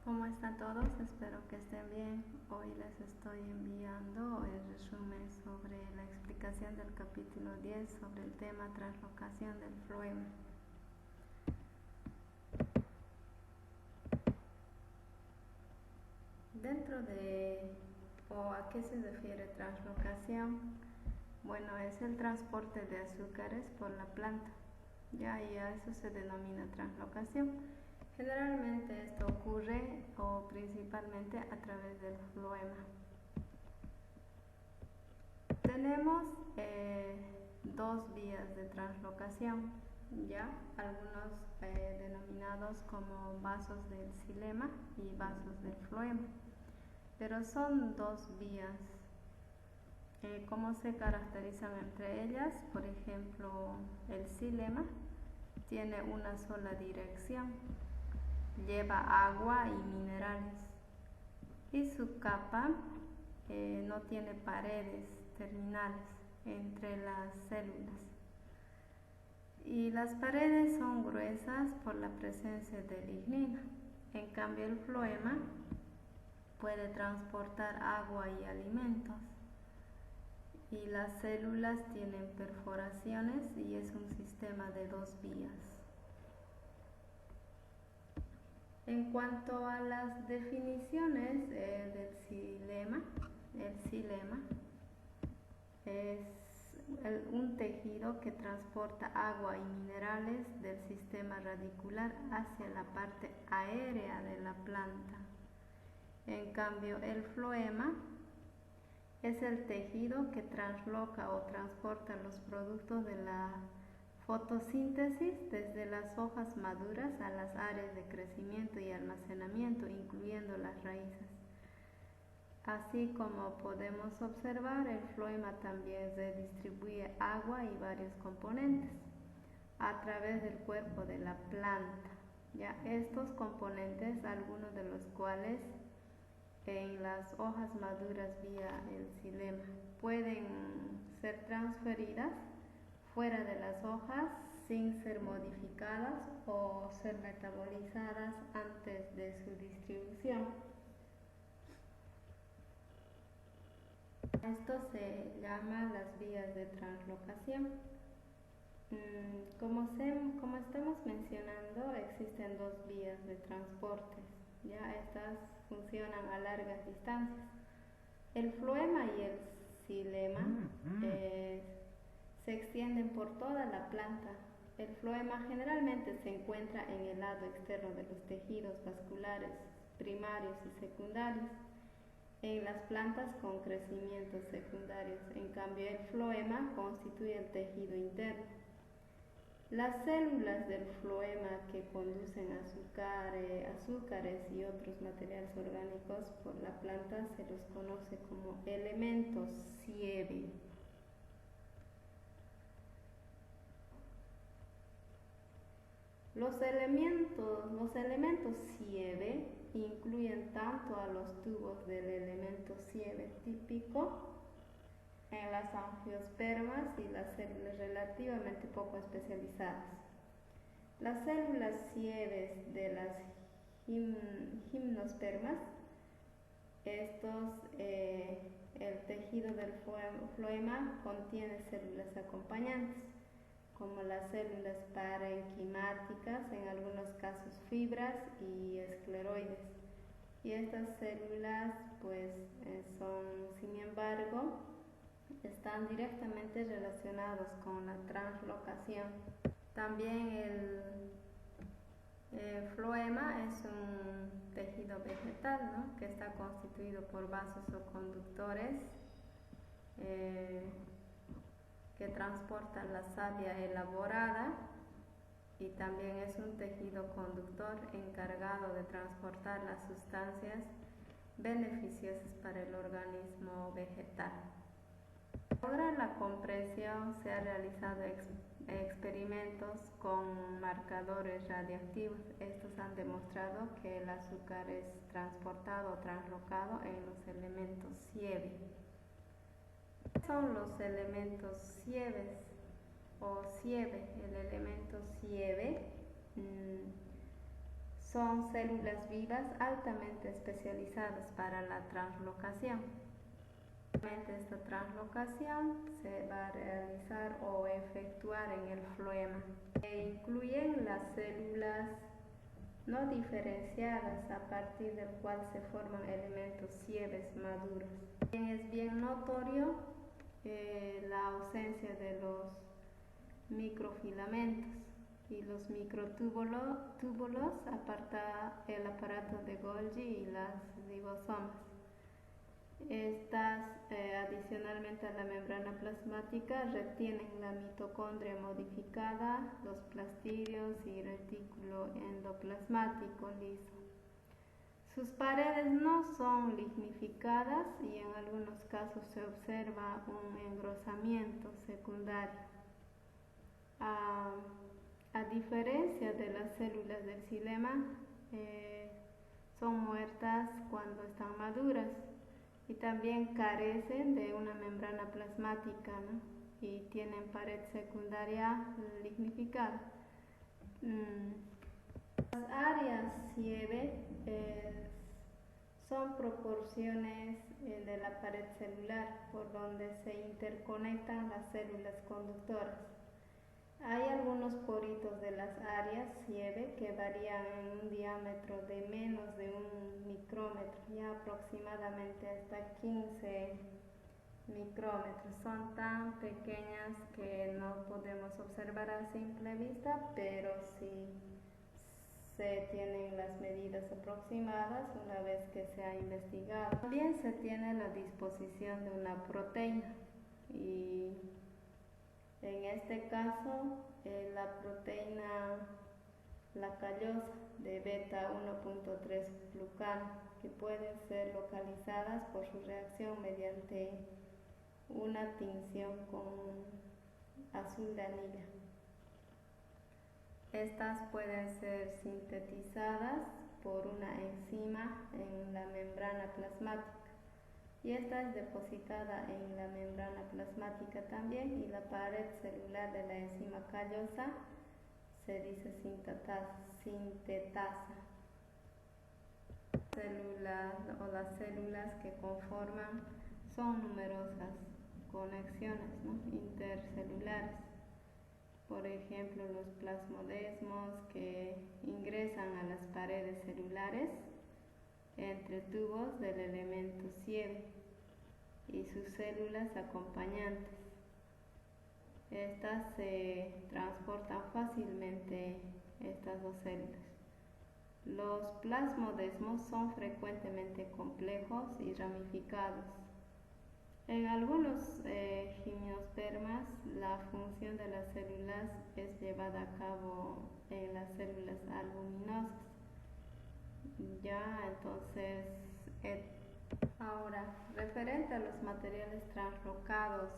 ¿Cómo están todos? Espero que estén bien. Hoy les estoy enviando el resumen sobre la explicación del capítulo 10 sobre el tema translocación del floema. Dentro de, o a qué se refiere translocación, bueno, es el transporte de azúcares por la planta, y a eso se denomina translocación. Generalmente esto ocurre o principalmente a través del floema. Tenemos dos vías de translocación, ya algunos denominados como vasos del xilema y vasos del floema, pero son dos vías. ¿Cómo se caracterizan entre ellas? Por ejemplo, el xilema tiene una sola dirección, lleva agua y minerales, y su capa no tiene paredes terminales entre las células, y las paredes son gruesas por la presencia de lignina. En cambio, el floema puede transportar agua y alimentos, y las células tienen perforaciones y es un sistema de dos vías. En cuanto a las definiciones del xilema, el xilema es un tejido que transporta agua y minerales del sistema radicular hacia la parte aérea de la planta. En cambio, el floema es el tejido que transloca o transporta los productos de la fotosíntesis desde las hojas maduras a las áreas de crecimiento y almacenamiento, incluyendo las raíces. Así como podemos observar, el floema también redistribuye agua y varios componentes a través del cuerpo de la planta. Ya estos componentes, algunos de los cuales en las hojas maduras vía el xilema, pueden ser transferidas fuera de las hojas sin ser modificadas o ser metabolizadas antes de su distribución. Esto se llama las vías de translocación. Como estamos mencionando, existen dos vías de transporte. Ya estas funcionan a largas distancias. El floema y el xilema se extienden por toda la planta. El floema generalmente se encuentra en el lado externo de los tejidos vasculares primarios y secundarios en las plantas con crecimientos secundarios. En cambio, el floema constituye el tejido interno. Las células del floema que conducen azúcares y otros materiales orgánicos por la planta se los conoce como elementos sieve. Los elementos sieve incluyen tanto a los tubos del elemento sieve típico en las angiospermas y las células relativamente poco especializadas. Las células sieves de las gimnospermas, el tejido del floema contiene células acompañantes, como las células parenquimáticas, en algunos casos fibras y escleroides. Y estas células sin embargo, están directamente relacionados con la translocación. También el floema es un tejido vegetal, ¿no?, que está constituido por vasos o conductores que transportan la savia elaborada, y también es un tejido conductor encargado de transportar las sustancias beneficiosas para el organismo vegetal. Para lograr la compresión se han realizado experimentos con marcadores radioactivos. Estos han demostrado que el azúcar es transportado o translocado en los elementos sieve. ¿Qué son los elementos sieves o sieve? El elemento sieve son células vivas altamente especializadas para la translocación. Esta translocación se va a realizar o efectuar en el floema. Incluyen las células no diferenciadas a partir del cual se forman elementos sieves maduros. Es bien notorio la ausencia de los microfilamentos y los microtúbulos aparta el aparato de Golgi y las ribosomas. Estas, adicionalmente a la membrana plasmática, retienen la mitocondria modificada, los plastidios y retículo endoplasmático liso. Sus paredes no son lignificadas y en algunos casos se observa un engrosamiento secundario. A diferencia de las células del xilema, son muertas cuando están maduras y también carecen de una membrana plasmática, ¿no? Y tienen pared secundaria lignificada. Las áreas sieve son proporciones de la pared celular por donde se interconectan las células conductoras. Hay algunos poritos de las áreas sieve que varían en un diámetro de menos de 1 micrómetro, ya aproximadamente hasta 15 micrómetros. Son tan pequeñas que no podemos observar a simple vista, pero sí se tienen las medidas aproximadas una vez que se ha investigado. También se tiene la disposición de una proteína y en este caso la proteína, la callosa de beta 1.3 glucano, que pueden ser localizadas por su reacción mediante una tinción con azul de anilla. Estas pueden ser sintetizadas por una enzima en la membrana plasmática y esta es depositada en la membrana plasmática también, y la pared celular de la enzima callosa se dice sintetasa. Las células que conforman son numerosas conexiones, ¿no?, intercelulares. Por ejemplo, los plasmodesmos que ingresan a las paredes celulares entre tubos del elemento sieve y sus células acompañantes. Estas se transportan fácilmente, estas dos células. Los plasmodesmos son frecuentemente complejos y ramificados. En algunos gimnospermas, la función de las células es llevada a cabo en las células albuminosas. Ya, entonces, ahora, referente a los materiales translocados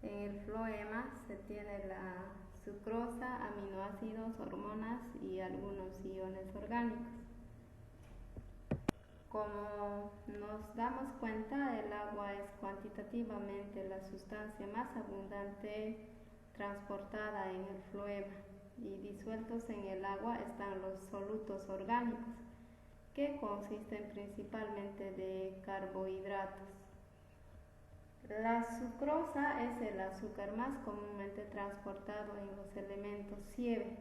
en el floema, se tiene la sucrosa, aminoácidos, hormonas y algunos iones orgánicos. Como nos damos cuenta, el agua es cuantitativamente la sustancia más abundante transportada en el floema, y disueltos en el agua están los solutos orgánicos, que consisten principalmente de carbohidratos. La sucrosa es el azúcar más comúnmente transportado en los elementos sieve.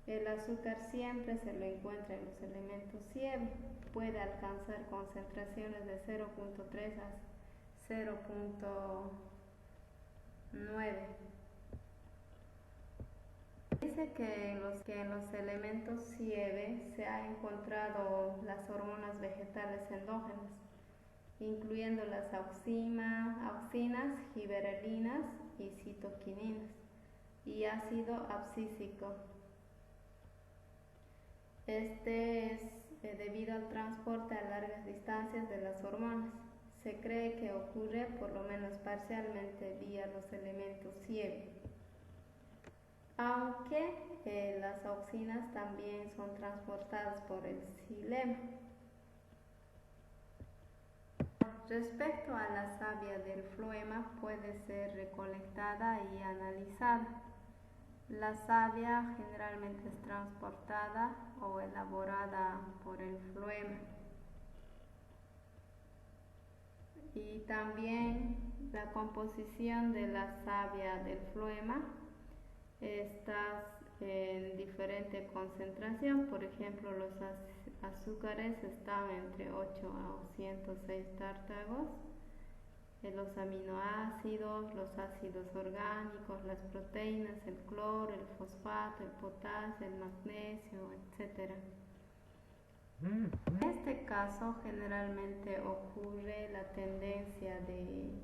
El azúcar siempre se lo encuentra en los elementos sieve. Puede alcanzar concentraciones de 0.3 a 0.9. Dice que en los elementos sieve se han encontrado las hormonas vegetales endógenas, incluyendo las auxinas, gibberelinas y citoquininas, y ácido abscísico. Este es debido al transporte a largas distancias de las hormonas. Se cree que ocurre por lo menos parcialmente vía los elementos sieve, aunque las auxinas también son transportadas por el xilema. Respecto a la savia del floema, puede ser recolectada y analizada. La savia generalmente es transportada o elaborada por el floema. Y también la composición de la savia del floema está en diferente concentración. Por ejemplo, los azúcares están entre 8 a 106 tártagos, los aminoácidos, los ácidos orgánicos, las proteínas, el cloro, el fosfato, el potasio, el magnesio, etc. En este caso generalmente ocurre la tendencia de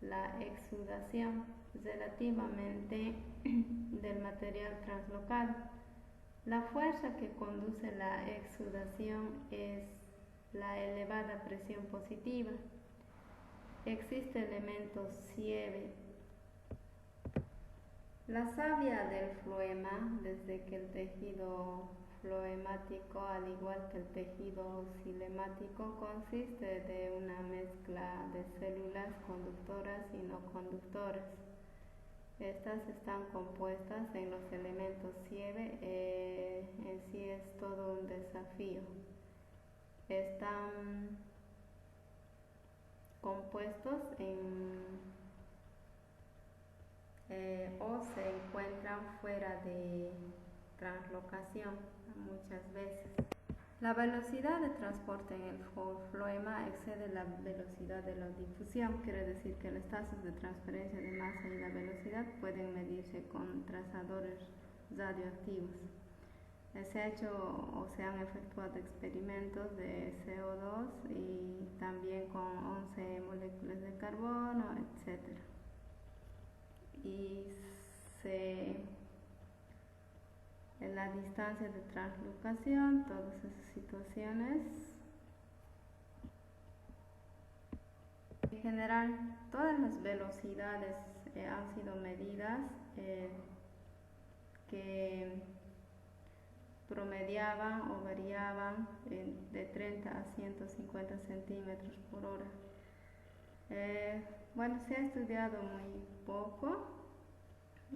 la exudación relativamente del material translocado. La fuerza que conduce la exudación es la elevada presión positiva. Existe elemento sieve. La savia del floema, desde que el tejido floemático, al igual que el tejido cilemático, consiste de una mezcla de células conductoras y no conductoras. Estas están compuestas en los elementos sieve, en sí es todo un desafío. Están compuestos o se encuentran fuera de translocación muchas veces. La velocidad de transporte en el floema excede la velocidad de la difusión, quiere decir que las tasas de transferencia de masa y la velocidad pueden medirse con trazadores radioactivos. Se ha hecho o se han efectuado experimentos de CO2 y también con 11 moléculas de carbono, etc. Y en la distancia de translocación, todas esas situaciones. En general, todas las velocidades han sido medidas que promediaban o variaban de 30 a 150 centímetros por hora. Bueno, se ha estudiado muy poco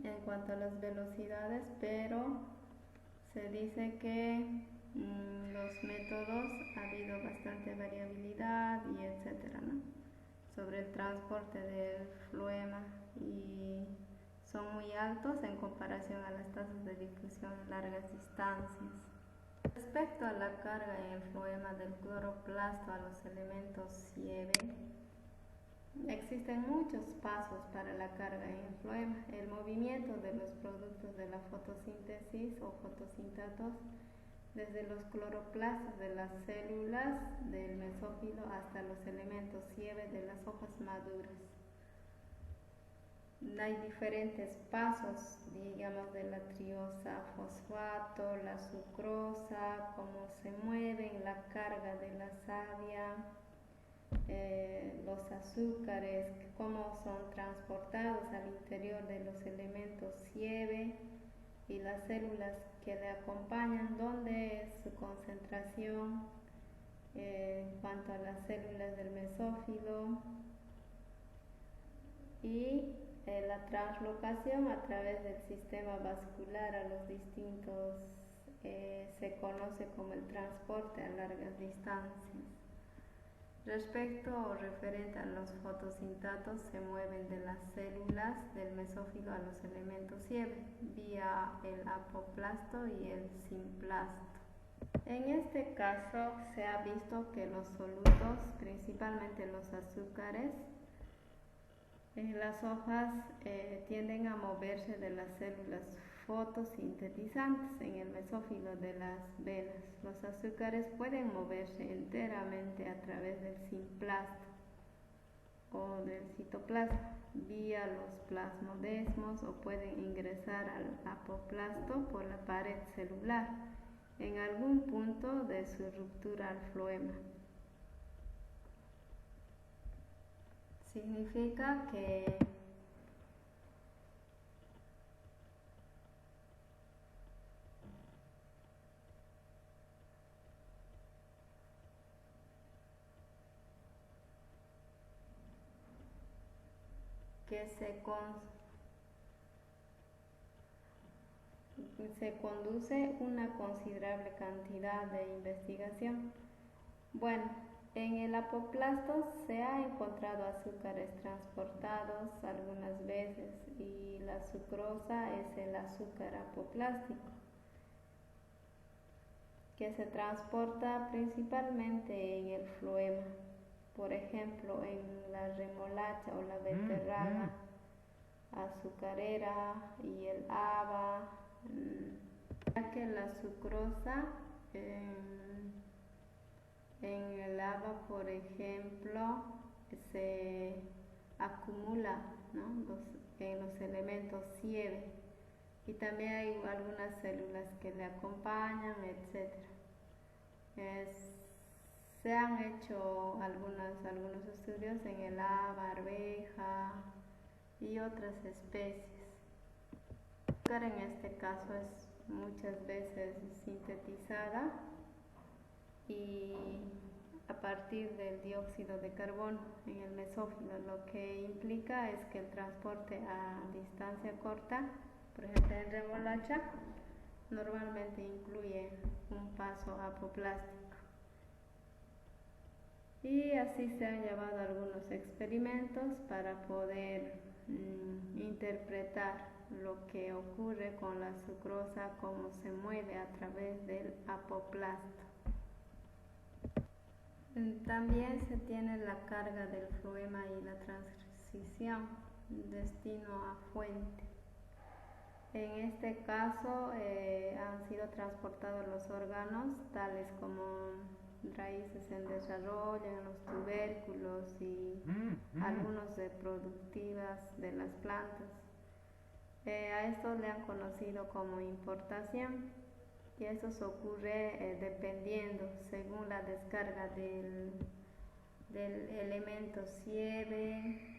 en cuanto a las velocidades, pero se dice que los métodos ha habido bastante variabilidad y etcétera, ¿no? Sobre el transporte del floema, y son muy altos en comparación a las tasas de difusión en largas distancias. Respecto a la carga en el floema del cloroplasto a los elementos sieve, existen muchos pasos para la carga en el floema. El movimiento de los productos de la fotosíntesis o fotosintatos desde los cloroplastos de las células del mesófilo hasta los elementos sieve de las hojas maduras. Hay diferentes pasos, digamos, de la triosa fosfato, la sucrosa, cómo se mueven, la carga de la savia, los azúcares, cómo son transportados al interior de los elementos sieve, y las células que le acompañan, dónde es su concentración en cuanto a las células del mesófilo, y la translocación a través del sistema vascular a los distintos, se conoce como el transporte a largas distancias. Respecto o referente a los fotosintatos, se mueven de las células del mesófilo a los elementos sieve vía el apoplasto y el simplasto. En este caso se ha visto que los solutos, principalmente los azúcares, en las hojas tienden a moverse de las células fotosintetizantes en el mesófilo de las venas. Los azúcares pueden moverse enteramente a través del simplasto o del citoplasma vía los plasmodesmos, o pueden ingresar al apoplasto por la pared celular en algún punto de su ruptura al floema. Significa que se conduce una considerable cantidad de investigación. Bueno, en el apoplasto se ha encontrado azúcares transportados algunas veces y la sucrosa es el azúcar apoplástico que se transporta principalmente en el floema, por ejemplo en la remolacha o la beterraga azucarera y el haba, ya que la sucrosa en el haba, por ejemplo, se acumula, ¿no? en los elementos sieve y también hay algunas células que le acompañan, etc. Se han hecho algunos estudios en el haba, arveja y otras especies. El azúcar en este caso es muchas veces sintetizada y a partir del dióxido de carbono en el mesófilo, lo que implica es que el transporte a distancia corta, por ejemplo en remolacha, normalmente incluye un paso apoplástico. Y así se han llevado algunos experimentos para poder interpretar lo que ocurre con la sucrosa, cómo se mueve a través del apoplasto. También se tiene la carga del floema y la transición destino a fuente. En este caso han sido transportados los órganos tales como raíces en desarrollo, en los tubérculos y algunos reproductivas de las plantas. A esto le han conocido como importación y eso ocurre dependiendo según la descarga del elemento sieve,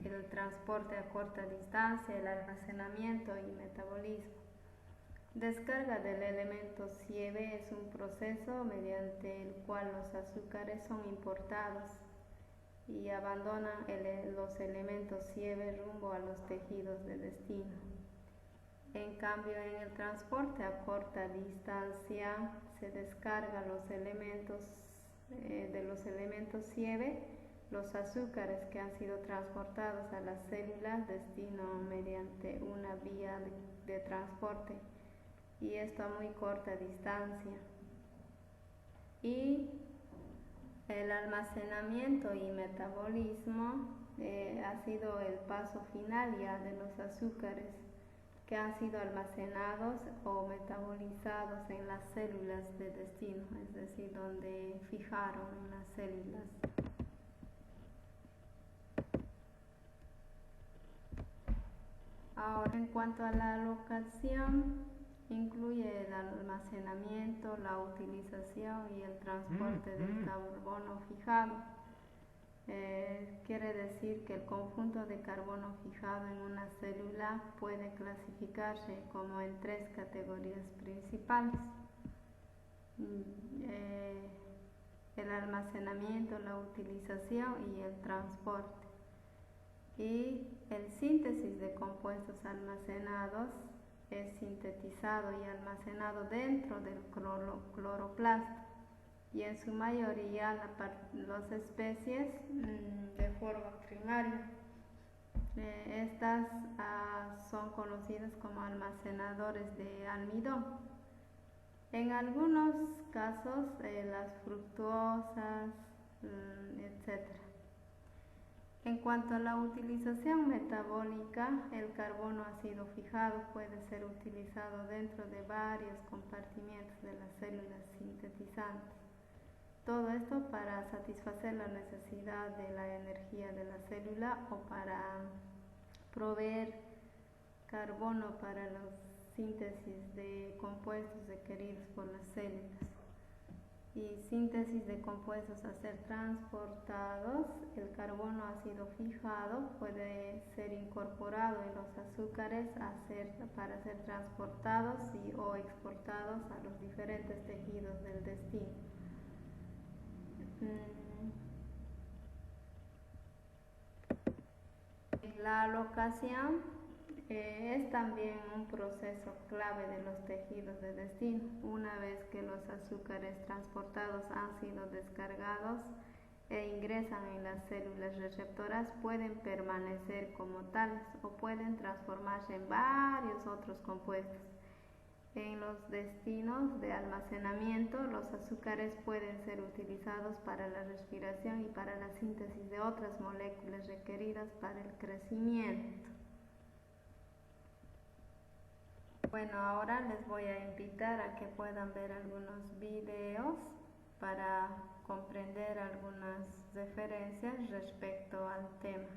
el transporte a corta distancia, el almacenamiento y metabolismo. Descarga del elemento sieve es un proceso mediante el cual los azúcares son importados y abandonan los elementos sieve rumbo a los tejidos de destino. En cambio, en el transporte a corta distancia se descarga los elementos de los elementos sieve, los azúcares que han sido transportados a las células destino mediante una vía de transporte, y esto a muy corta distancia. Y el almacenamiento y metabolismo ha sido el paso final ya de los azúcares que han sido almacenados o metabolizados en las células de destino, es decir, donde fijaron en las células. Ahora, en cuanto a la alocación, incluye el almacenamiento, la utilización y el transporte del carbono fijado. Quiere decir que el conjunto de carbono fijado en una célula puede clasificarse como en tres categorías principales: el almacenamiento, la utilización y el transporte. Y el síntesis de compuestos almacenados es sintetizado y almacenado dentro del cloroplasto y en su mayoría las especies de forma primaria. Estas son conocidas como almacenadores de almidón. En algunos casos las fructuosas, etc. En cuanto a la utilización metabólica, el carbono ha sido fijado, puede ser utilizado dentro de varios compartimientos de las células sintetizantes. Todo esto para satisfacer la necesidad de la energía de la célula o para proveer carbono para la síntesis de compuestos requeridos por las células. Y síntesis de compuestos a ser transportados, el carbono ha sido fijado, puede ser incorporado en los azúcares para ser transportados o exportados a los diferentes tejidos del destino. La alocación Es también un proceso clave de los tejidos de destino. Una vez que los azúcares transportados han sido descargados e ingresan en las células receptoras, pueden permanecer como tales o pueden transformarse en varios otros compuestos. En los destinos de almacenamiento, los azúcares pueden ser utilizados para la respiración y para la síntesis de otras moléculas requeridas para el crecimiento. Bueno, ahora les voy a invitar a que puedan ver algunos videos para comprender algunas referencias respecto al tema.